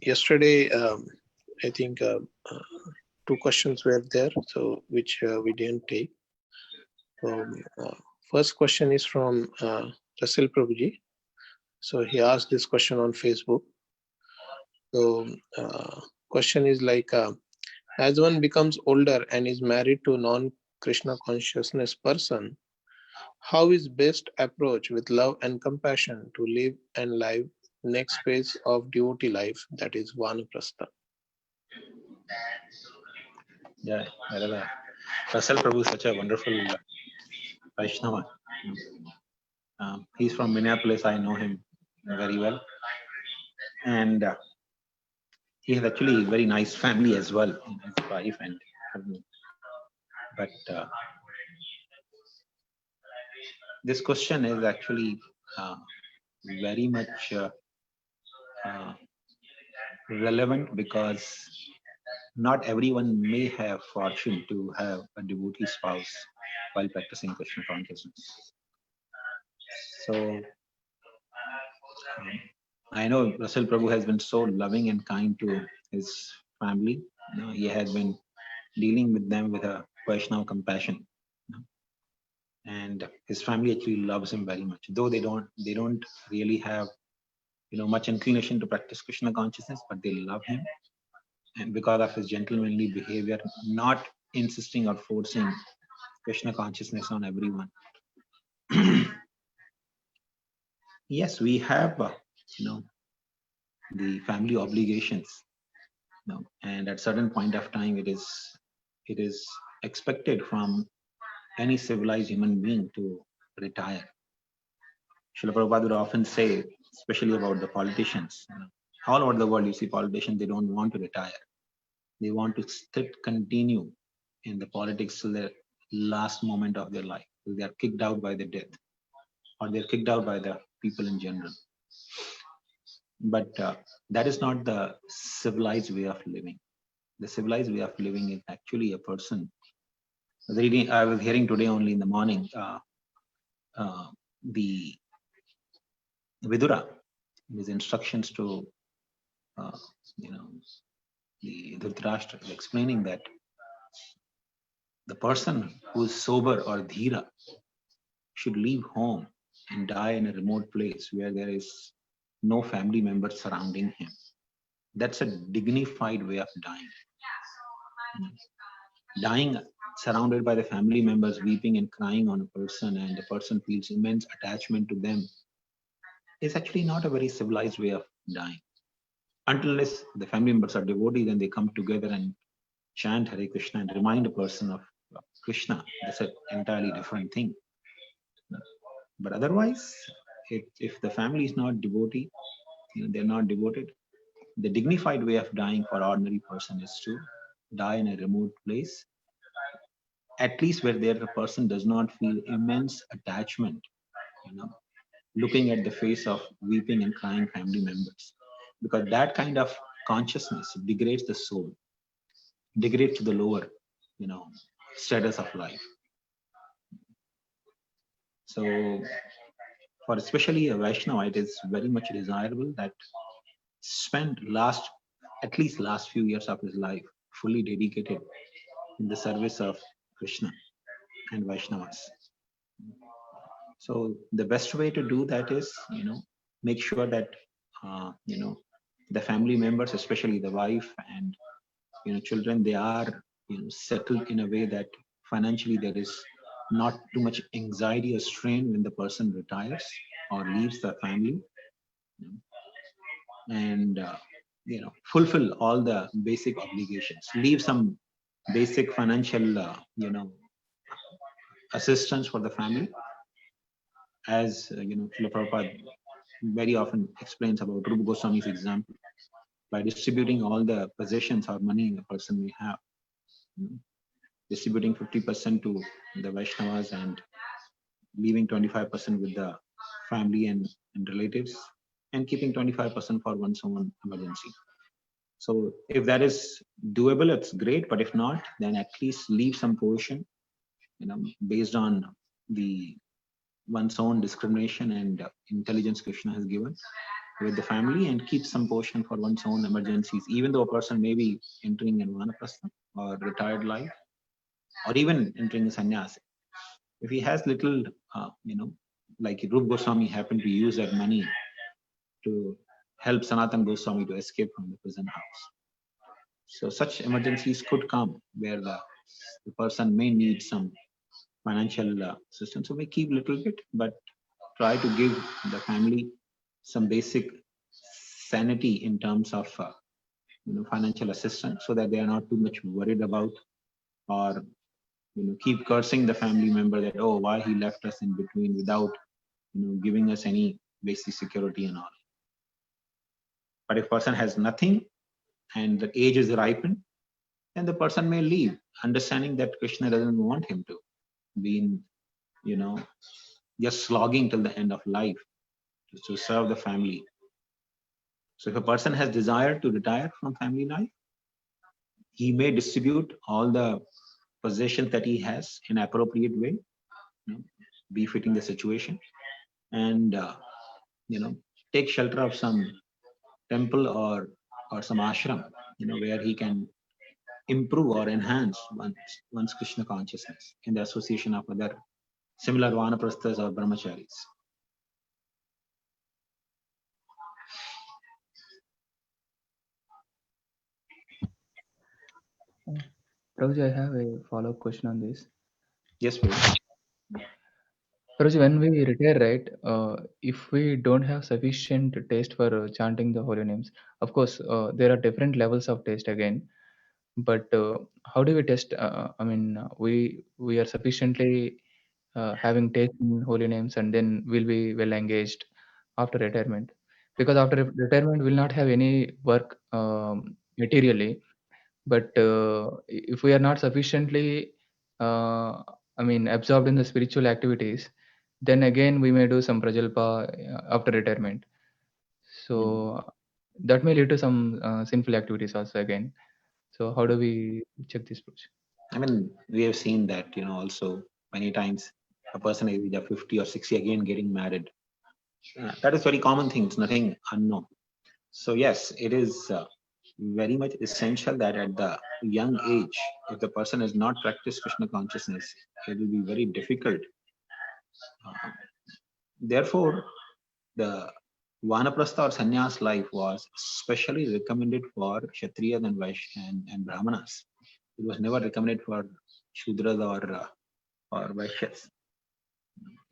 yesterday, I think 2 questions were there, so which we didn't take. First question is from Russell Prabhuji. So he asked this question on Facebook. So question is like, as one becomes older and is married to non-Krishna consciousness person, how is best approach with love and compassion to live and live next phase of devotee life, that is Vanaprastha? Yeah, Russell Prabhu is such a wonderful Vaishnava. He's from Minneapolis. I know him very well, and he has actually a very nice family as well, his wife and husband. But this question is actually very much relevant because not everyone may have fortune to have a devotee spouse while practicing Krishna consciousness. So I know Russell Prabhu has been so loving and kind to his family. He has been dealing with them with a Vaishnava compassion. And his family actually loves him very much, though they don't really have much inclination to practice Krishna consciousness, but they love him, and because of his gentlemanly behavior, not insisting or forcing Krishna consciousness on everyone. Yes, we have the family obligations, and at certain point of time it is expected from any civilized human being to retire. Srila Prabhupada would often say, especially about the politicians, all over the world you see politicians, they don't want to retire. They want to continue in the politics till the last moment of their life. They are kicked out by the death, or they're kicked out by the people in general. But that is not the civilized way of living. The civilized way of living is actually a person. I was hearing today only in the morning, the Vidura, his instructions to the Dhritarashtra, explaining that the person who is sober or dhira should leave home and die in a remote place where there is no family members surrounding him. That's a dignified way of dying. Dying surrounded by the family members weeping and crying on a person, and the person feels immense attachment to them, is actually not a very civilized way of dying. Unless the family members are devotees and they come together and chant Hare Krishna and remind a person of Krishna, that's an entirely different thing. But otherwise, if the family is not devotee, they're not devoted, the dignified way of dying for ordinary person is to die in a remote place, at least where there the person does not feel immense attachment, looking at the face of weeping and crying family members, because that kind of consciousness degrades the soul, degrades to the lower, status of life. So, for especially a Vaishnava, it is very much desirable that spend at least last few years of his life fully dedicated in the service of Krishna and Vaishnavas. So the best way to do that is, make sure that, the family members, especially the wife and, children, they are, settled in a way that financially there is not too much anxiety or strain when the person retires or leaves the family, and, fulfill all the basic obligations, leave some basic financial, assistance for the family. As Srila Prabhupada very often explains about Rupa Goswami's example, by distributing all the possessions or money a person may have, distributing 50% to the Vaishnavas and leaving 25% with the family and relatives, and keeping 25% for one's own emergency. So if that is doable, it's great. But if not, then at least leave some portion, based on the one's own discrimination and intelligence Krishna has given, with the family and keep some portion for one's own emergencies, even though a person may be entering in vanaprastha or retired life, or even entering a sannyas. If he has little, like Rup Goswami happened to use that money to help Sanatan Goswami to escape from the prison house. So such emergencies could come where the person may need some financial assistance. So we keep little bit, but try to give the family some basic sanity in terms of financial assistance, so that they are not too much worried about, or keep cursing the family member that, oh, why he left us in between without giving us any basic security and all. But if person has nothing and the age is ripened, then the person may leave, understanding that Krishna doesn't want him to be in, just slogging till the end of life to serve the family. So if a person has desire to retire from family life, he may distribute all the possessions that he has in appropriate way, befitting the situation, and take shelter of some temple or some ashram, where he can improve or enhance one's Krishna consciousness in the association of other similar vanaprasthas or brahmacharis. Prabhuji, I have a follow-up question on this. Yes, please. Prabhuji, when we retire, right, if we don't have sufficient taste for chanting the holy names, of course, there are different levels of taste again. But how do we test? We are sufficiently having taste in holy names, and then we'll be well engaged after retirement. Because after retirement, we'll not have any work materially. But if we are not sufficiently, absorbed in the spiritual activities, then again we may do some prajalpa after retirement. So that may lead to some sinful activities also again. So how do we check this approach? I mean, we have seen that, also many times a person is either 50 or 60 again getting married. That is very common thing. It's nothing unknown. So yes, it is very much essential that at the young age, if the person has not practiced Krishna consciousness, it will be very difficult. Therefore, the Vanaprastha or sannyas life was specially recommended for Kshatriyas and Vaishyas and Brahmanas. It was never recommended for Shudras or Vaishyas.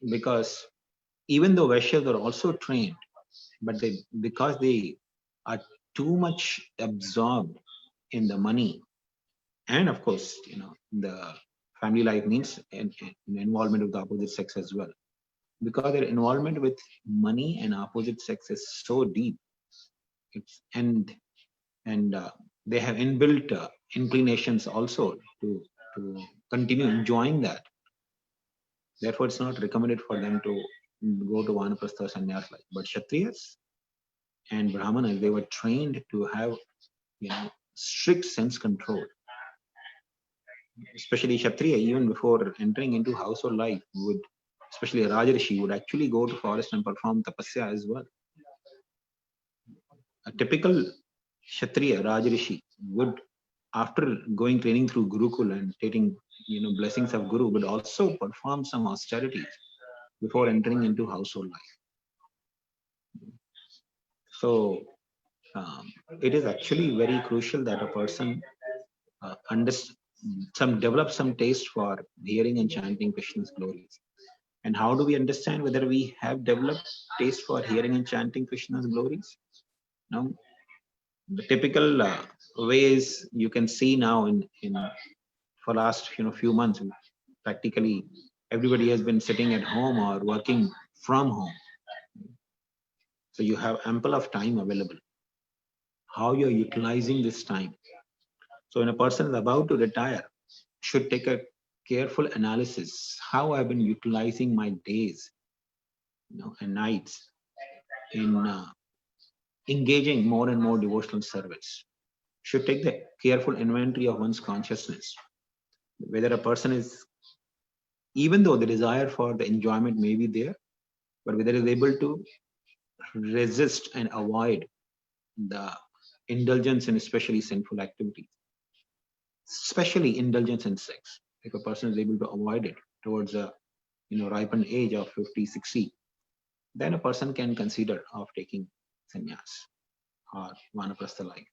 Because even though Vaishyas are also trained, but because they are too much absorbed in the money, and of course, the family life means an involvement with the opposite sex as well. Because their involvement with money and opposite sex is so deep, and they have inbuilt inclinations also to continue enjoying that. Therefore, it's not recommended for them to go to Vanaprastha or sannyas life. But Kshatriyas and Brahmanas, they were trained to have strict sense control. Especially Kshatriya, even before entering into household life, would, especially a Rajarishi, would actually go to forest and perform tapasya as well. A typical Kshatriya, Rajarishi, would, after going training through Gurukul and taking blessings of Guru, would also perform some austerities before entering into household life. So it is actually very crucial that a person develop some taste for hearing and chanting Krishna's glories. And how do we understand whether we have developed taste for hearing and chanting Krishna's glories? Now, the typical ways you can see now in for last few months, practically everybody has been sitting at home or working from home. So you have ample of time available. How you're utilizing this time. So when a person is about to retire, should take a careful analysis how I've been utilizing my days and nights in engaging more and more devotional service. Should take the careful inventory of one's consciousness. Whether a person is, even though the desire for the enjoyment may be there, but whether is able to resist and avoid the indulgence in especially sinful activities, especially indulgence in sex. If a person is able to avoid it towards a ripened age of 50, 60, then a person can consider of taking sannyas or vanaprastha life.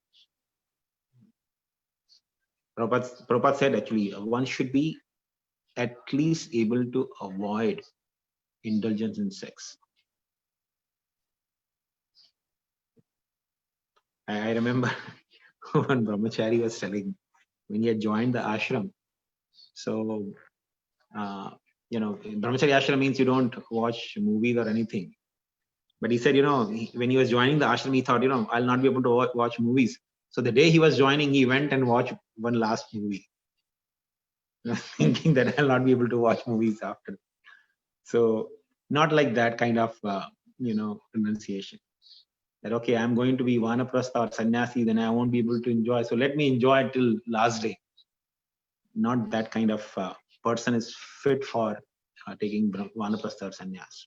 Prabhupada said actually one should be at least able to avoid indulgence in sex. I remember when Brahmachari was telling when he had joined the ashram. So, Brahmachari ashram means you don't watch movies or anything. But he said, when he was joining the ashram, he thought, I'll not be able to watch movies. So the day he was joining, he went and watched one last movie, thinking that I'll not be able to watch movies after. So not like that kind of, pronunciation. That, okay, I'm going to be vanaprastha or sannyasi, then I won't be able to enjoy. So let me enjoy till last day. Not that kind of person is fit for taking vanaprastha or sannyas.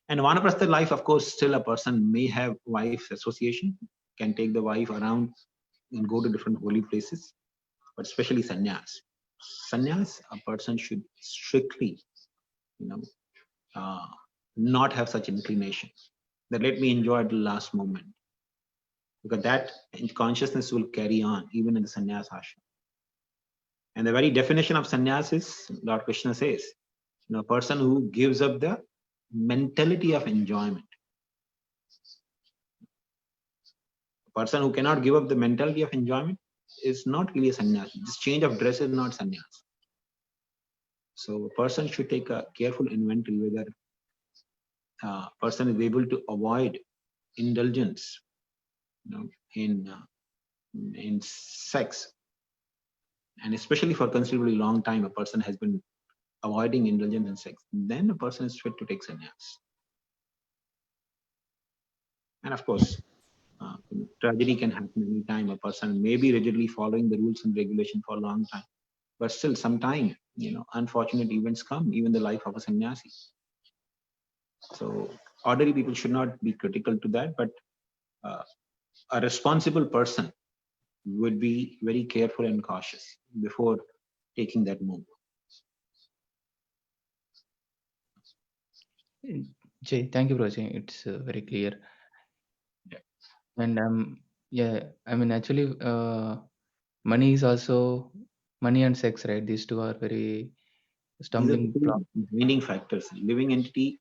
And vanaprastha life, of course, still a person may have wife association, can take the wife around and go to different holy places, but especially sannyas. Sannyas, a person should strictly, not have such inclination. That let me enjoy the last moment, because that consciousness will carry on even in the sannyas ashram. And the very definition of sannyas is, Lord Krishna says, a person who gives up the mentality of enjoyment. A person who cannot give up the mentality of enjoyment is not really a sannyas. This change of dress is not sannyas. So a person should take a careful inventory whether a person is able to avoid indulgence, in sex, and especially for considerably long time, a person has been avoiding indulgence in sex. Then a person is fit to take sannyas. And of course, tragedy can happen any time. A person may be rigidly following the rules and regulation for a long time, but still sometime, unfortunate events come, even the life of a sannyasi. So ordinary people should not be critical to that, but a responsible person would be very careful and cautious before taking that move. Jay, thank you, Roger. It's very clear. Yeah. And actually, money is also money and sex, right? These two are very stumbling These are blocks. the two defining factors. Living entity,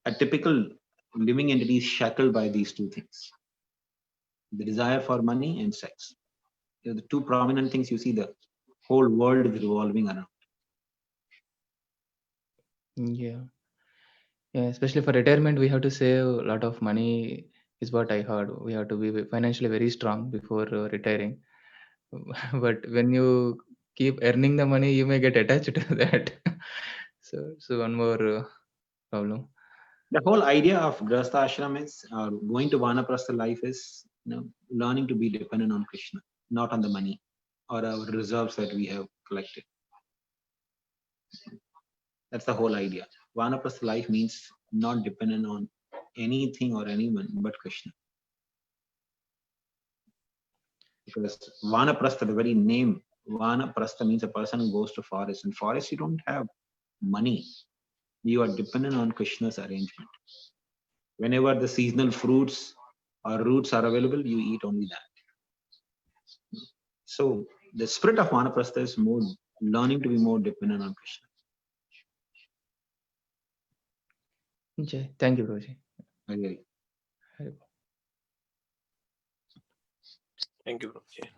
a typical living entity is shackled by these two things: the desire for money and sex. The two prominent things you see the whole world is revolving around. Yeah, especially for retirement, we have to save a lot of money, is what I heard. We have to be financially very strong before retiring. But when you keep earning the money, you may get attached to that. So one more problem. The whole idea of Grahastha ashram is, going to Vanaprastha life is, learning to be dependent on Krishna, not on the money or our reserves that we have collected. That's the whole idea. Vanaprastha life means not dependent on anything or anyone but Krishna. Because Vanaprastha, the very name Vanaprastha, means a person who goes to forest. In forest, you don't have money. You are dependent on Krishna's arrangement. Whenever the seasonal fruits or roots are available, you eat only that. So the spirit of Vanaprastha is more learning to be more dependent on Krishna. Jay, thank you, Roji. I agree. Thank you, Prabhuji.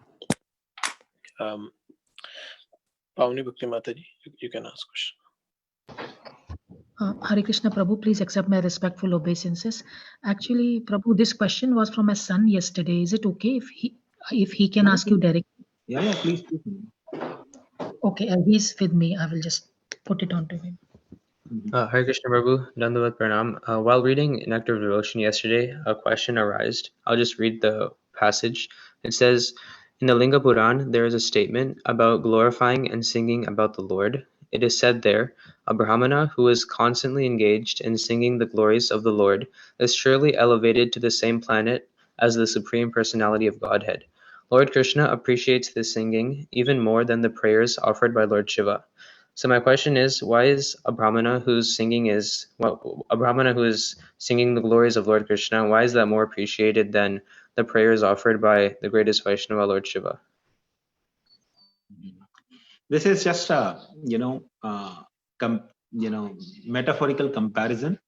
Pavani Bhakti Mataji, you can ask question. Hare Krishna Prabhu, please accept my respectful obeisances. Actually, Prabhu, this question was from my son yesterday. Is it okay if he can ask you directly? Yeah, please. Okay, he's with me. I will just put it on to him. Hare Krishna Prabhu, Dandavat Pranam. While reading Nectar of Devotion yesterday, a question arose. I'll just read the passage. It says, in the Linga Puran, there is a statement about glorifying and singing about the Lord. it is said there, "A Brahmana who is constantly engaged in singing the glories of the Lord is surely elevated to the same planet as the Supreme Personality of Godhead. Lord Krishna appreciates this singing even more than the prayers offered by Lord Shiva." So my question is, why is a Brahmana who's singing the glories of Lord Krishna, why is that more appreciated than the prayers offered by the greatest Vaishnava, Lord Shiva? This is just a metaphorical comparison.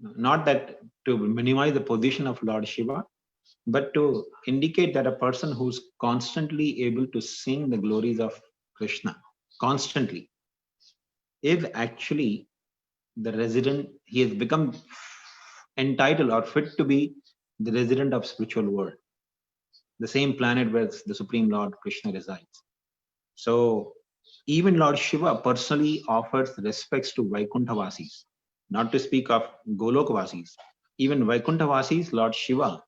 Not that to minimize the position of Lord Shiva, but to indicate that a person who's constantly able to sing the glories of Krishna constantly is actually the resident. He has become entitled or fit to be the resident of spiritual world, the same planet where the Supreme Lord Krishna resides. So even Lord Shiva personally offers respects to Vaikuntavasis, not to speak of Golokvasis. Even Vaikuntavasis, Lord Shiva,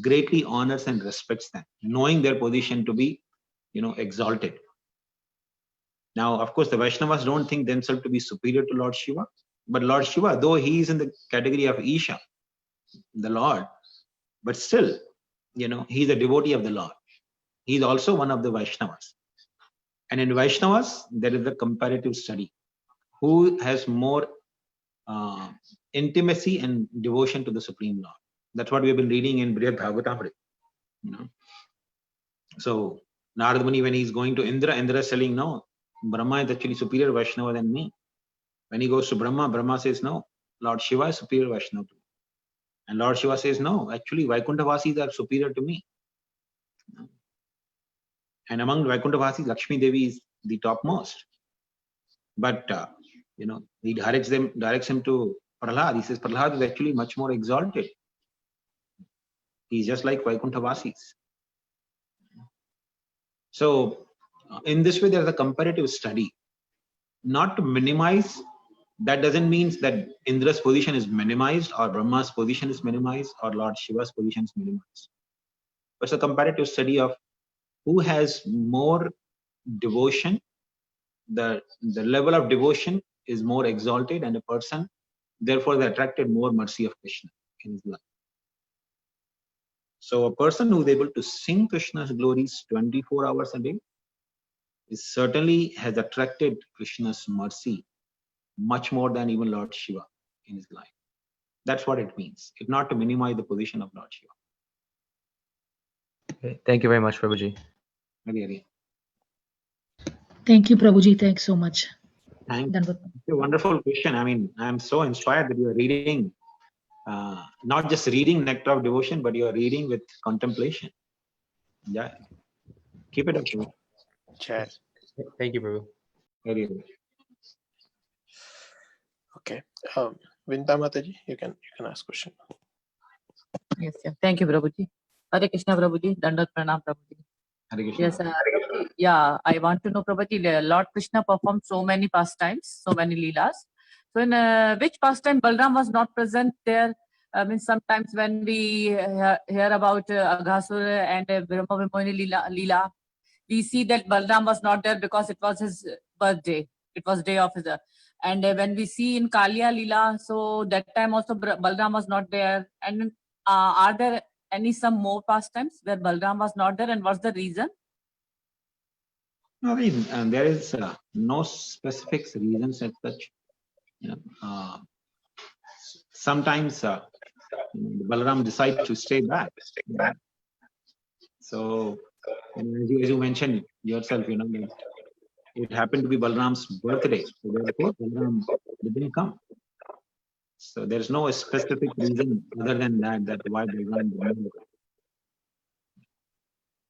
greatly honors and respects them, knowing their position to be, exalted. Now, of course, the Vaishnavas don't think themselves to be superior to Lord Shiva, but Lord Shiva, though he is in the category of Isha, the Lord, but still, he's a devotee of the Lord. He's also one of the Vaishnavas. And in Vaishnavas, there is a comparative study. Who has more intimacy and devotion to the Supreme Lord? That's what we've been reading in Brihad Bhagavatamrita. So Narada Muni, when he's going to Indra, Indra is telling, no, Brahma is actually superior Vaishnava than me. When he goes to Brahma, Brahma says, no, Lord Shiva is superior Vaishnava to me. And Lord Shiva says, no, actually Vaikuntavasis are superior to me. And among Vaikuntavasis, Lakshmi Devi is the topmost. But he directs him to Prahlad. He says Prahlad is actually much more exalted. He's just like Vaikuntavasis. So in this way, there's a comparative study. Not to minimize, that doesn't mean that Indra's position is minimized or Brahma's position is minimized or Lord Shiva's position is minimized. But it's a comparative study of who has more devotion. The level of devotion is more exalted, and a person therefore they attracted more mercy of Krishna in his life. So a person who is able to sing Krishna's glories 24 hours a day is certainly has attracted Krishna's mercy much more than even Lord Shiva in his life. That's what it means. It's not to minimize the position of Lord Shiva. Okay, thank you very much, Prabhuji. Really. Thank you, Prabhuji. Thanks so much. Thank you. It's a wonderful question. I mean, I'm so inspired that you are reading, not just reading Nectar of Devotion, but you are reading with contemplation. Yeah. Keep it up. Chat. Thank you, Prabhu. Very good. Okay. Vinta Mataji, you can ask question. Yes, yeah. Thank you, Prabhuji. Hare Krishna, Prabhuji. Dandat Pranam, Prabhuji. Hare Krishna. Yes, Prabhuji. Yeah, I want to know, Prabhuji, Lord Krishna performed so many pastimes, so many leelas. So in which pastime Balram was not present there? I mean, sometimes when we hear about Aghasura and Brahma Vimohini Leela, we see that Balram was not there because it was his birthday. It was day of his and when we see in Kalia Leela, so that time also Balram was not there. And are there some more pastimes where Balram was not there, and what's the reason? No, I mean, and there is no specific reasons as such. Sometimes Balaram decides to stay back. So, as you mentioned yourself, that it happened to be Balaram's birthday. So therefore, Balaram didn't come. So there's no specific reason other than that why Balaram didn't come.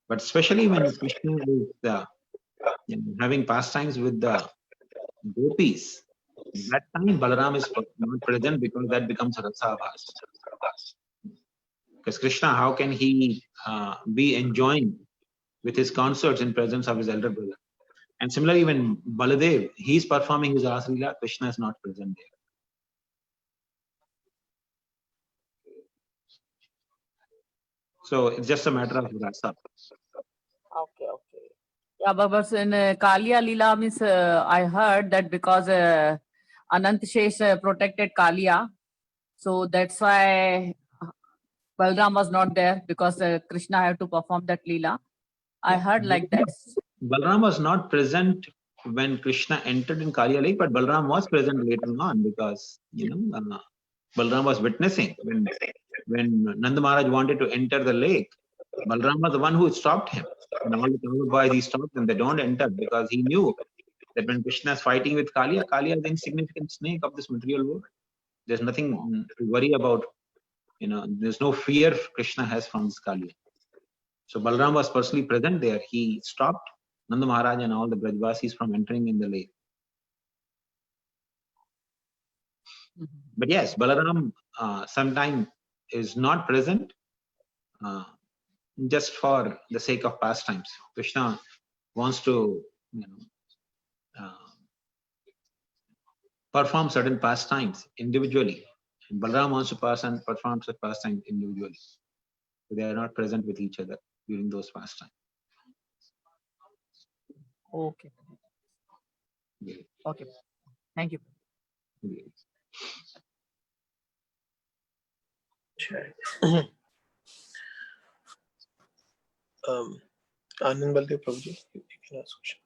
But especially when Krishna is having pastimes with the gopis, that time Balaram is not present because that becomes Rasabhas. Because Krishna, how can he be enjoying with his concerts in presence of his elder brother? And similarly, when Baladev, he's performing his Rasalila, Krishna is not present there. So it's just a matter of rasa. Okay. Yeah, but in Kalia Leela means I heard that because Anant Shesh protected Kalia, so that's why Balram was not there because Krishna had to perform that Leela. I heard like that. Balram was not present when Krishna entered in Kalia Lake, but Balram was present later on because Balram was witnessing when Nanda Maharaj wanted to enter the lake. Balram was the one who stopped him. And all the Kaur boys, he stopped them. They don't enter because he knew that when Krishna is fighting with Kalia, Kalia is the insignificant snake of this material world. There's nothing to worry about. There's no fear Krishna has from this Kalia. So Balram was personally present there. He stopped Nanda Maharaj and all the Brajvasis from entering in the lake. But yes, Balaram sometime is not present just for the sake of pastimes. Krishna wants to perform certain pastimes individually. And Balaram wants to perform such pastimes individually. So they are not present with each other during those pastimes. Okay. Okay. Thank you. Anand Baldev Prabhuji, you can ask question.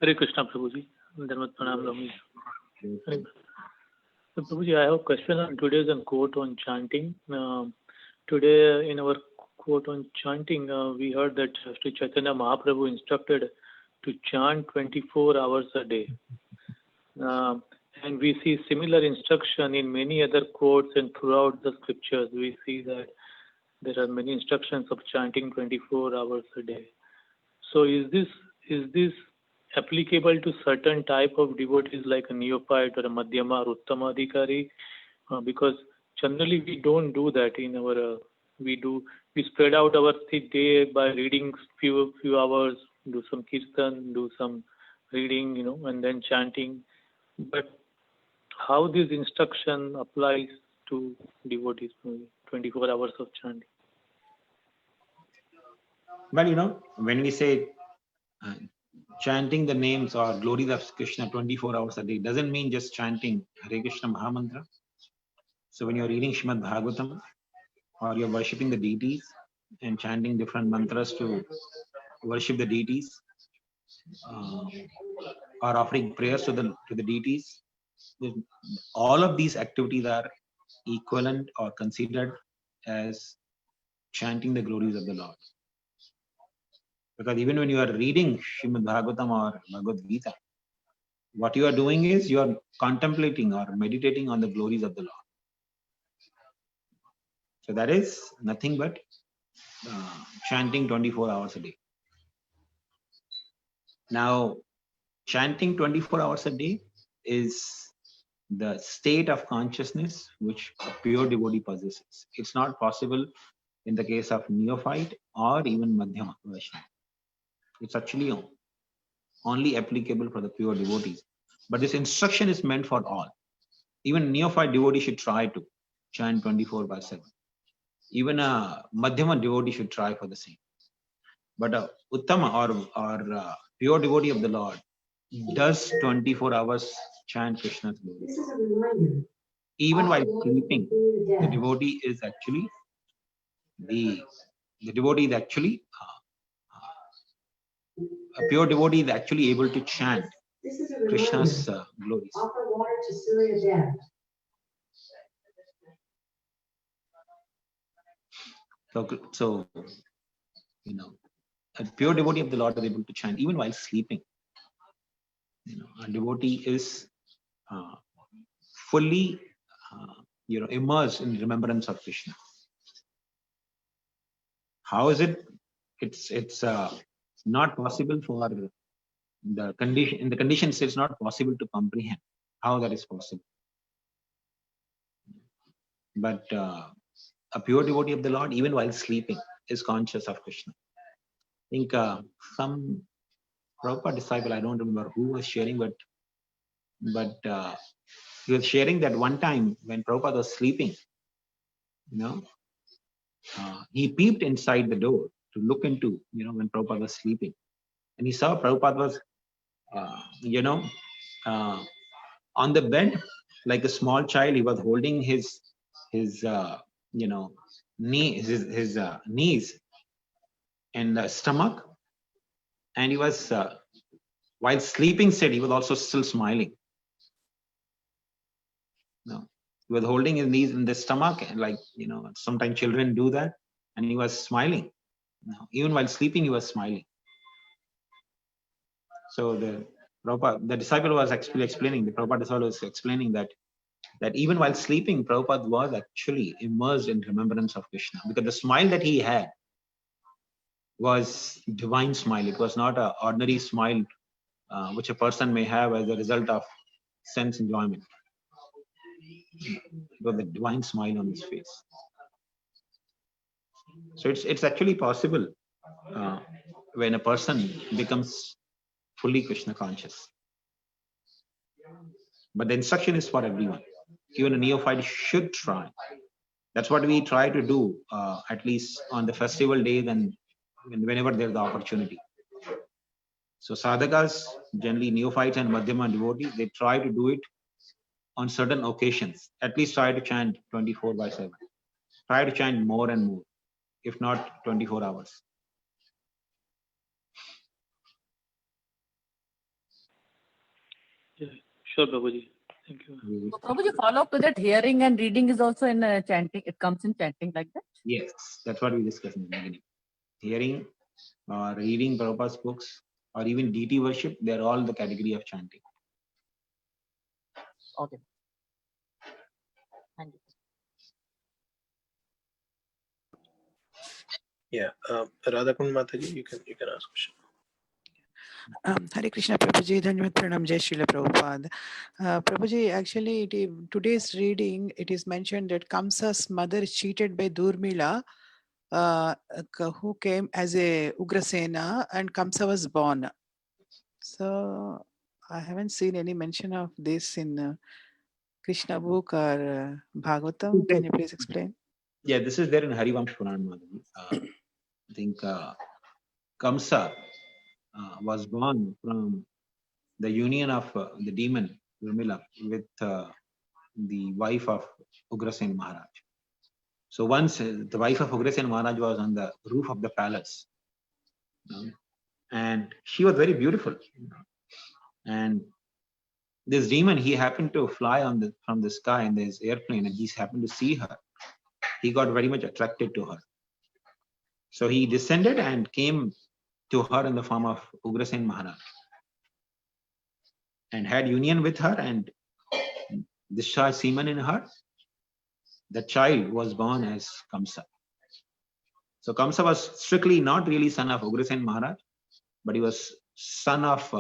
Hare Krishna, Prabhuji. Dharmat Pranam Lami. So, Prabhuji, I have a question on today's quote on chanting. Today, in our quote on chanting, we heard that Sri Chaitanya Mahaprabhu instructed to chant 24 hours a day. And we see similar instruction in many other quotes and throughout the scriptures. We see that there are many instructions of chanting 24 hours a day. So is this applicable to certain type of devotees like a neophyte or a madhyama or uttama adhikari? Because generally we don't do that in our we spread out our day by reading few hours, do some kirtan, do some reading, and then chanting. But how this instruction applies to devotees, 24 hours of chanting? Well, when we say chanting the names or glories of Krishna 24 hours a day, doesn't mean just chanting Hare Krishna Mahamantra. So when you're reading Srimad Bhagavatam or you're worshipping the deities and chanting different mantras to worship the deities or offering prayers to the deities, all of these activities are equivalent or considered as chanting the glories of the Lord. Because even when you are reading Srimad Bhagavatam or Bhagavad Gita, what you are doing is you are contemplating or meditating on the glories of the Lord. So that is nothing but chanting 24 hours a day. Now, chanting 24 hours a day is the state of consciousness which a pure devotee possesses. It's not possible in the case of neophyte or even Madhyama Vaishnava. It's actually only applicable for the pure devotees. But this instruction is meant for all. Even neophyte devotee should try to chant 24/7. Even a Madhyama devotee should try for the same. But a Uttama or pure devotee of the Lord does 24 hours chant Krishna's glory. Even while sleeping, the devotee is actually a pure devotee is actually able to chant Krishna's glories. Offer water to Surya Dev. So, a pure devotee of the Lord is able to chant even while sleeping. A devotee is fully, immersed in remembrance of Krishna. How is it? It's not possible for the condition. In the conditions, it's not possible to comprehend how that is possible. But a pure devotee of the Lord, even while sleeping, is conscious of Krishna. I think some Prabhupada disciple, I don't remember who was sharing, but he was sharing that one time when Prabhupada was sleeping, he peeped inside the door look into, when Prabhupada was sleeping. And he saw Prabhupada was, on the bed, like a small child. He was holding his knees and the stomach. And he was, while sleeping state, he was also still smiling. No, he was holding his knees in the stomach, and like, sometimes children do that, and he was smiling. No, even while sleeping, he was smiling. So the disciple was actually explaining, the Prabhupada disciple was explaining that even while sleeping, Prabhupada was actually immersed in remembrance of Krishna, because the smile that he had was divine smile. It was not an ordinary smile which a person may have as a result of sense enjoyment. It was a divine smile on his face. So it's actually possible when a person becomes fully Krishna conscious. But the instruction is for everyone. Even a neophyte should try. That's what we try to do, at least on the festival days and whenever there's the opportunity. So sadhakas, generally neophytes and madhyama devotees, they try to do it on certain occasions. At least try to chant 24/7. Try to chant more and more, if not 24 hours. Yeah, sure, Prabhuji. Thank you. So, Prabhuji, follow up to that, hearing and reading is also in chanting. It comes in chanting like that? Yes, that's what we discussed in the beginning. Hearing or reading Prabhupada's books, or even deity worship, they're all the category of chanting. Okay. Thank you. Yeah, Radhakund Mataji, you can ask question. Hare Krishna Prabhuji, Dhanyavat Pranam, Jai Srila Prabhupada. Prabhuji, actually, today's reading, it is mentioned that Kamsa's mother is cheated by Durmila, who came as a Ugrasena, and Kamsa was born. So, I haven't seen any mention of this in Krishna book or Bhagavatam. Can you please explain? Yeah, this is there in Harivamsh Purana. I think Kamsa was born from the union of the demon Durmila with the wife of Ugrasen Maharaj. So once the wife of Ugrasen Maharaj was on the roof of the palace, and she was very beautiful. And this demon, he happened to fly from the sky in this airplane, and he happened to see her. He got very much attracted to her. So he descended and came to her in the form of Ugrasen Maharaj and had union with her and discharged semen in her. The child was born as Kamsa. So Kamsa was strictly not really son of Ugrasen Maharaj, but he was son of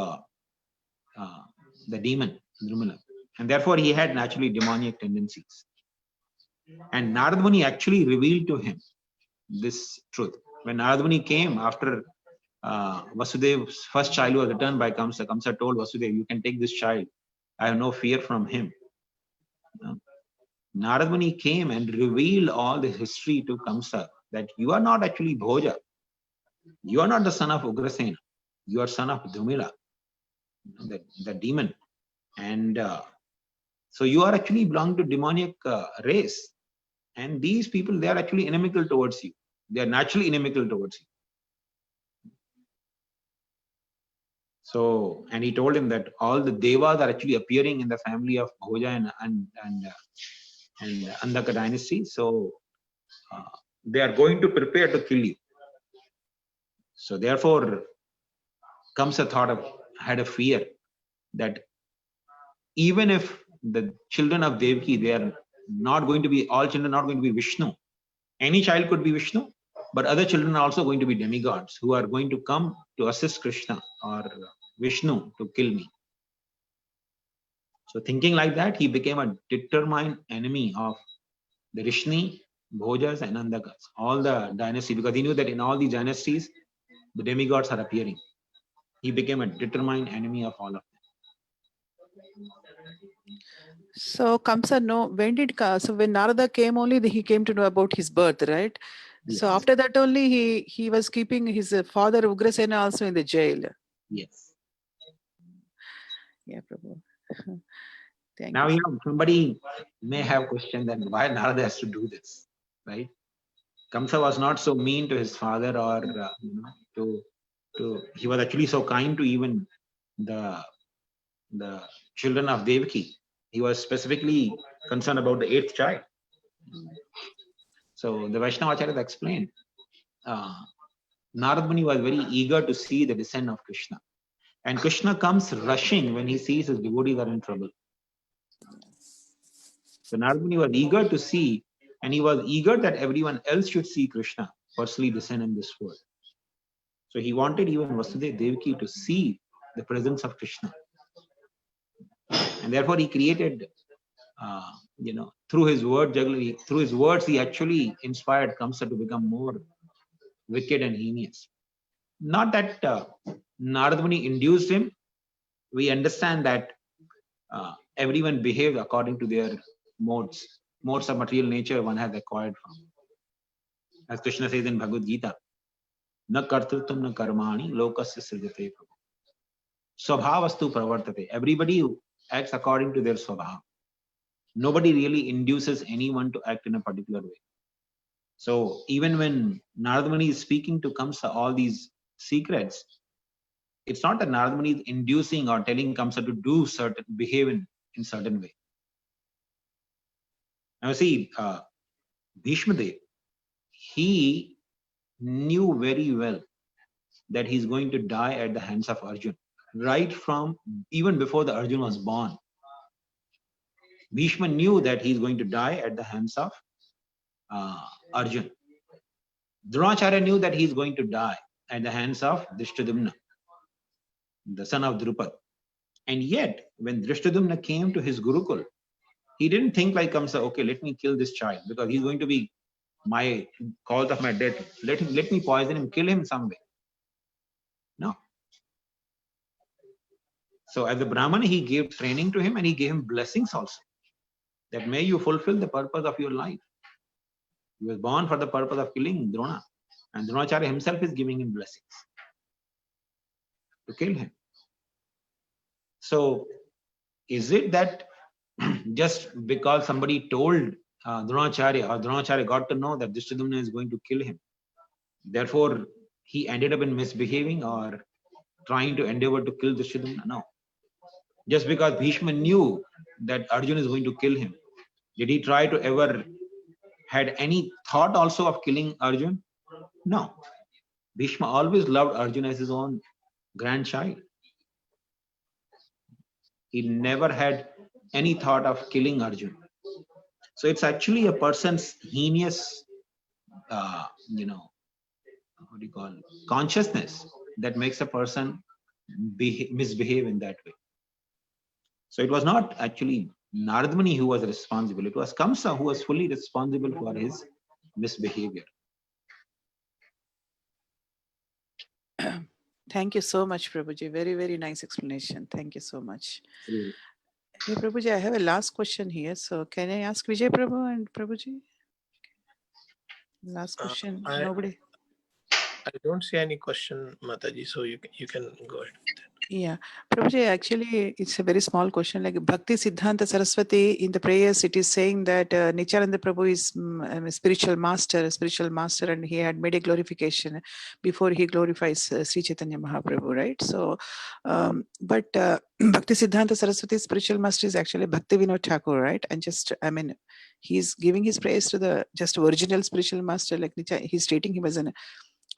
the demon, Durmila. And therefore he had naturally demoniac tendencies. And Narad Muni actually revealed to him this truth. When Narad Muni came after Vasudev's first child was returned by Kamsa, Kamsa told Vasudev, you can take this child. I have no fear from him. Narad Muni came and revealed all the history to Kamsa that you are not actually Bhoja. You are not the son of Ugrasena. You are son of Durmila, the demon. And so you are actually belong to demoniac race. And these people, they are actually inimical towards you. They are naturally inimical towards you. So, and he told him that all the devas are actually appearing in the family of Bhoja and Andhaka dynasty. So, they are going to prepare to kill you. So, therefore, Kamsa had a fear that even if the children of Devaki, they are not going to be, all children are not going to be Vishnu. Any child could be Vishnu, but other children are also going to be demigods who are going to come to assist Krishna or Vishnu to kill me. So thinking like that, he became a determined enemy of the Rishni, Bhojas and Andhakas, all the dynasties, because he knew that in all these dynasties, the demigods are appearing. He became a determined enemy of all of them. So Kamsa, no, when did so when Narada came only, he came to know about his birth, right? So Yes. after that only he was keeping his father Ugrasena also in the jail. Yes. Yeah, Prabhu. Thank Now, you. somebody may have questioned that why Narada has to do this, right? Kamsa was not so mean to his father, or he was actually so kind to even the children of Devaki. He was specifically concerned about the 8th child. So the Vaishnava Acharyas explained, Narad Muni was very eager to see the descent of Krishna. And Krishna comes rushing when he sees his devotees are in trouble. So Narad Muni was eager to see, and he was eager that everyone else should see Krishna personally descend in this world. So he wanted even Vasudeva Devaki to see the presence of Krishna. And therefore he created, through his words, he actually inspired Kamsa to become more wicked and heinous. Not that Narad Muni induced him. We understand that everyone behaved according to their modes of material nature one has acquired from. As Krishna says in Bhagavad Gita, na kartrutam na karmani lokasya srijate prabhu. Swabhavastu pravartate. Everybody acts according to their swabhav. Nobody really induces anyone to act in a particular way. So even when Narad Muni is speaking to Kamsa all these secrets, it's not that Narad Muni is inducing or telling Kamsa to behave in certain way. Now see, Bhishma Dev, he knew very well that he's going to die at the hands of Arjun, right from even before the Arjun was born. Bhishma knew that he's going to die at the hands of Arjun. Dronacharya knew that he's going to die at the hands of Drishtadumna, the son of Drupad. And yet, when Drishtadumna came to his Gurukul, he didn't think like Kamsa, okay, let me kill this child because he's going to be my cause of my death. Let me poison him, kill him some way. No. So as a Brahmana, he gave training to him and he gave him blessings also. That may you fulfill the purpose of your life. He was born for the purpose of killing Drona. And Dronacharya himself is giving him blessings to kill him. So is it that just because somebody told Dronacharya, or Dronacharya got to know that Drishtadumna is going to kill him, therefore he ended up in misbehaving or trying to endeavor to kill Drishtadumna? No. Just because Bhishma knew that Arjun is going to kill him, did he try to ever had any thought also of killing Arjun? No. Bhishma always loved Arjun as his own grandchild. He never had any thought of killing Arjun. So it's actually a person's heinous, consciousness that makes a person misbehave in that way. So it was not actually Narad Muni who was responsible. It was Kamsa who was fully responsible for his misbehavior. Thank you so much, Prabhuji. Very, very nice explanation. Thank you so much. Hey, Prabhuji, I have a last question here. So can I ask Vijay Prabhu and Prabhuji? Last question. Nobody? I don't see any question, Mataji, so you can go ahead. Yeah, Prabhuji, actually, it's a very small question. Like Bhakti Siddhanta Saraswati, in the prayers, it is saying that Nityananda Prabhu is a spiritual master, and he had made a glorification before he glorifies Sri Chaitanya Mahaprabhu, right? So, but Bhakti Siddhanta Saraswati's spiritual master is actually Bhakti Vinod Thakur, right? And he's giving his praise to the just original spiritual master, like he's stating him as an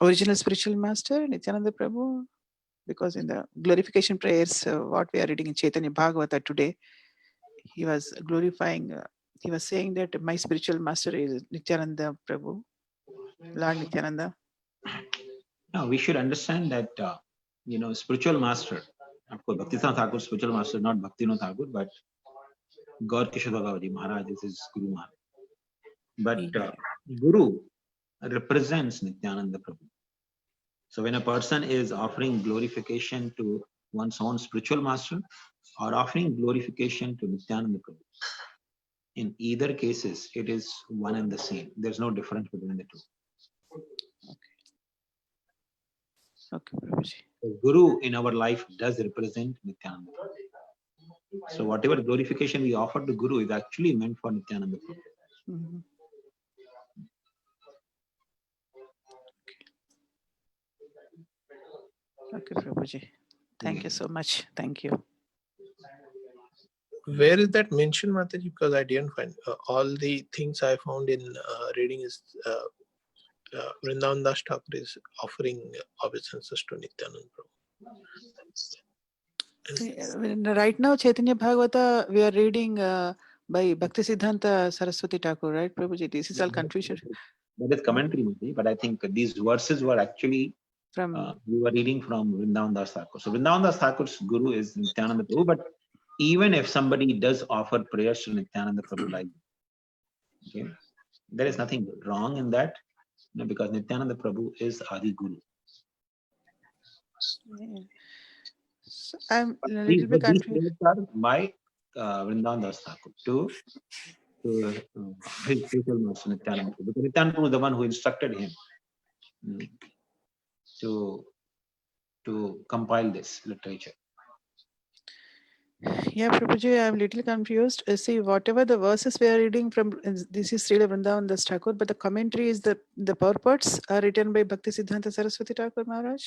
original spiritual master, Nityananda Prabhu. Because in the glorification prayers, what we are reading in Chaitanya Bhagavata today, he was glorifying, he was saying that my spiritual master is Nityananda Prabhu, Lord Nityananda. Now we should understand that, spiritual master, of course, Bhakti-Siddhanta Thakur's spiritual master, not Bhaktivinoda Thakur, but Gaur Kishore Bhagavati Maharaj is his Guru Maharaj. But Guru represents Nityananda Prabhu. So when a person is offering glorification to one's own spiritual master or offering glorification to Nityananda Prabhu, in either cases, it is one and the same. There's no difference between the two. Okay, Prabhuji. The Guru in our life does represent Nityananda Prabhu. So whatever glorification we offer to Guru is actually meant for Nityananda Prabhu. Mhm. Okay, Prabhuji. Thank you so much. Thank you. Where is that mentioned, Mataji? Because I didn't find all the things I found in reading is Vrindavan Das Thakur is offering obeisances to Nityananda Prabhu. Right now, Chaitanya Bhagavata, we are reading by Bhaktisiddhanta Saraswati Thakur, right, Prabhuji? This is all confusion. That is commentary, Mataji, but I think these verses were actually From we were reading from Vrindavan Das Thakur. So Vrindavan Das Thakur's Guru is Nityananda Prabhu, but even if somebody does offer prayers to Nityananda Prabhu, like, okay, there is nothing wrong in that, because Nityananda Prabhu is Adi Guru. So I'm a These little bit confused. prayers are by Vrindavan Das Thakur to his spiritual master Nityananda Prabhu. Because Nityananda Prabhu is the one who instructed him to compile this literature. Yeah, Prabhuji, I'm a little confused. See, whatever the verses we are reading from, this is Srila Vrindavan Das Thakur, but the commentary is the purports are written by Bhaktisiddhanta Saraswati Thakur Maharaj.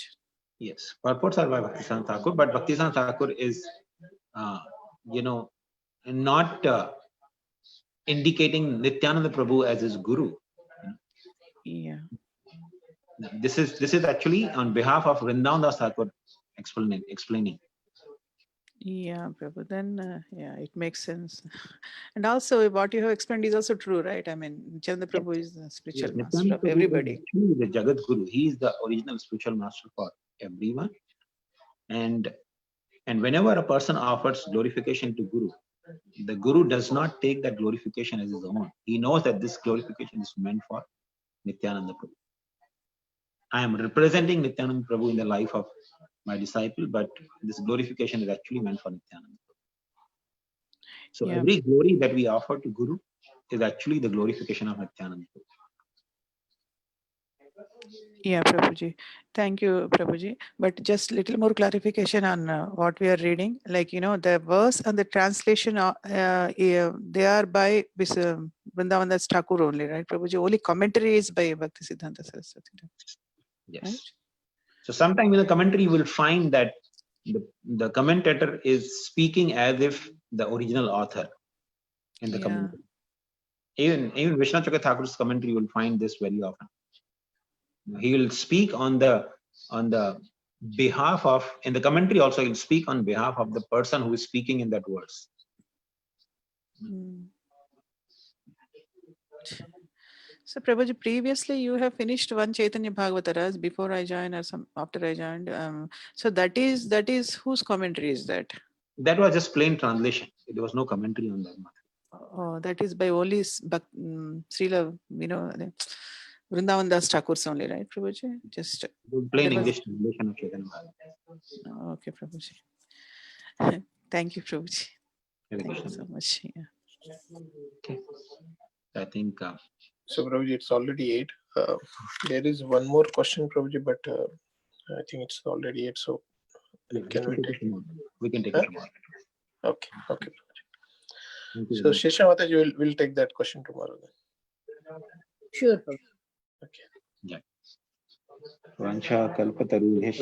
Yes, purports are by Bhaktisiddhanta Thakur, but Bhaktisiddhanta Thakur is, not indicating Nityananda Prabhu as his guru. Yeah. This is actually on behalf of Vrindavan Das Thakur explaining. Yeah, Prabhu. Then, yeah, it makes sense. And also, what you have explained is also true, right? I mean, Nityananda Prabhu is the spiritual master Nityananda of Prabhu everybody. is actually the Jagat Guru. He is the original spiritual master for everyone. And whenever a person offers glorification to Guru, the Guru does not take that glorification as his own. He knows that this glorification is meant for Nityananda Prabhu. I am representing Nityananda Prabhu in the life of my disciple, but this glorification is actually meant for Nityananda Prabhu. So Yeah. every glory that we offer to Guru is actually the glorification of Nityananda Prabhu. Yeah, Prabhuji. Thank you, Prabhuji. But just little more clarification on what we are reading. Like, the verse and the translation, they are by Vrindavan Das Thakur only, right, Prabhuji? Only commentary is by Bhaktisiddhanta Saraswati. Yes. Right? So sometime in the commentary, you will find that the commentator is speaking as if the original author in the commentary. Even Vishwanath Thakur's commentary, you will find this very often. He will speak on the behalf of, in the commentary also, he'll speak on behalf of the person who is speaking in that verse. So, Prabhuji, previously you have finished one Chaitanya Bhagavataras before I joined or after I joined. So that is whose commentary is that? That was just plain translation. There was no commentary on that matter. Oh, that is by only Srila, Vrindavan Das Thakur's only, right, Prabhuji? Just plain English translation of Chaitanya Bhagavatam. Okay, Prabhuji. Thank you, Prabhuji. Thank you so much. Yeah. Okay. I think. So, Prabhuji, it's already 8. There is one more question, Prabhuji, but I think it's already 8. So, We can take it tomorrow. Okay. So, Shesha Mataji will take that question tomorrow then. Sure, Prabhuji. Okay. Yeah. Vancha kalpatarubhyash